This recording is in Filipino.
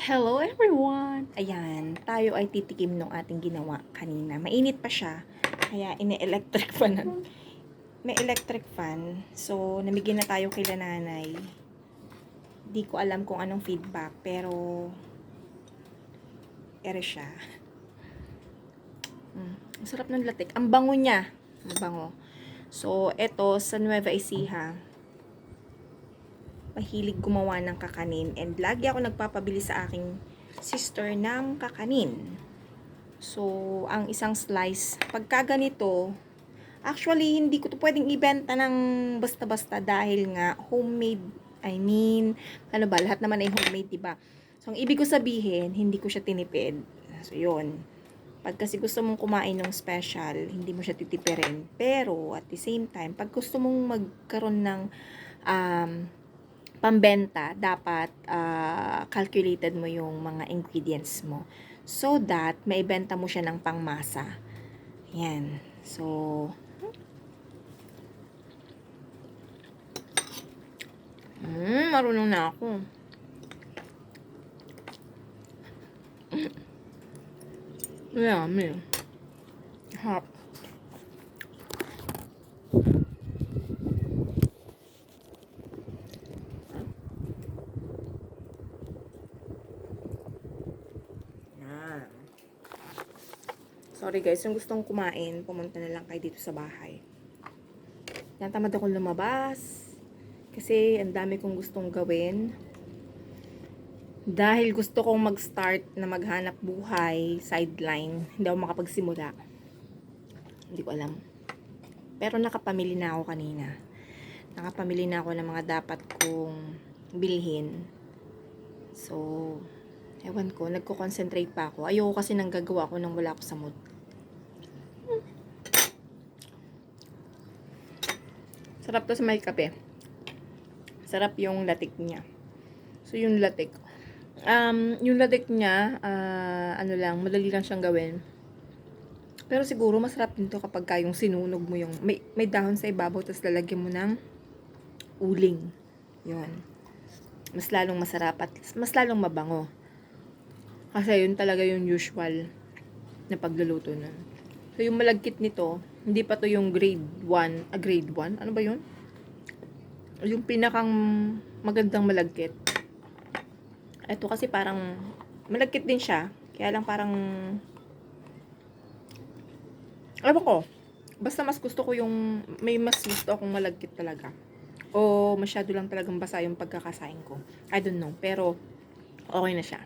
Hello everyone! Ayan, tayo ay titikim ng ating ginawa kanina. Mainit pa siya, kaya ine-electric fan na. May electric fan, so namigyan na tayo kay nanay. Di ko alam kung anong feedback, pero ere siya. Ang sarap ng latik. Ang bango niya. Ang bango. So, eto sa Nueva Ecija, mahilig gumawa ng kakanin and lagi ako nagpapabili sa aking sister ng kakanin. So, ang isang slice, pagka ganito, actually, hindi ko to pwedeng ibenta ng basta-basta dahil nga homemade, ano ba, lahat naman ay homemade, diba? So, ang ibig ko sabihin, hindi ko siya tinipid. So, yun. Pag kasi gusto mong kumain ng special, hindi mo siya titipirin. Pero, at the same time, pag gusto mong magkaroon ng pambenta, dapat calculated mo yung mga ingredients mo. So that, maibenta mo siya ng pangmasa. Yan. So, marunong na ako. Yummy. Hot. Sorry guys, yung gustong kumain, pumunta na lang kayo dito sa bahay. Natamad akong lumabas. Kasi ang dami kong gustong gawin. Dahil gusto kong mag-start na maghanap buhay, sideline, hindi ako makapagsimula. Hindi ko alam. Pero nakapamili na ako kanina. Nakapamili na ako ng mga dapat kong bilhin. So, ewan ko, nagko-concentrate pa ako. Ayoko kasi nang gagawa ko nang wala ako sa mood. Sarap to sa may kape. Sarap yung latik niya. So, yung latik. Yung latik niya, ano lang, madali lang siyang gawin. Pero siguro, masarap din to kapag yung sinunog mo yung, may dahon sa ibabaw, tapos lalagyan mo ng uling. Yun. Mas lalong masarap at mas lalong mabango. Kasi yun talaga yung usual na pagluluto nun. So, yung malagkit nito, hindi pa to yung grade 1. Grade 1? Ano ba yun? Yung pinakang magandang malagkit. Ito kasi parang malagkit din siya. Kaya lang parang alam ko. Basta mas gusto ko yung may mas gusto akong malagkit talaga. O masyado lang talagang basa yung pagkakasain ko. I don't know. Pero okay na siya.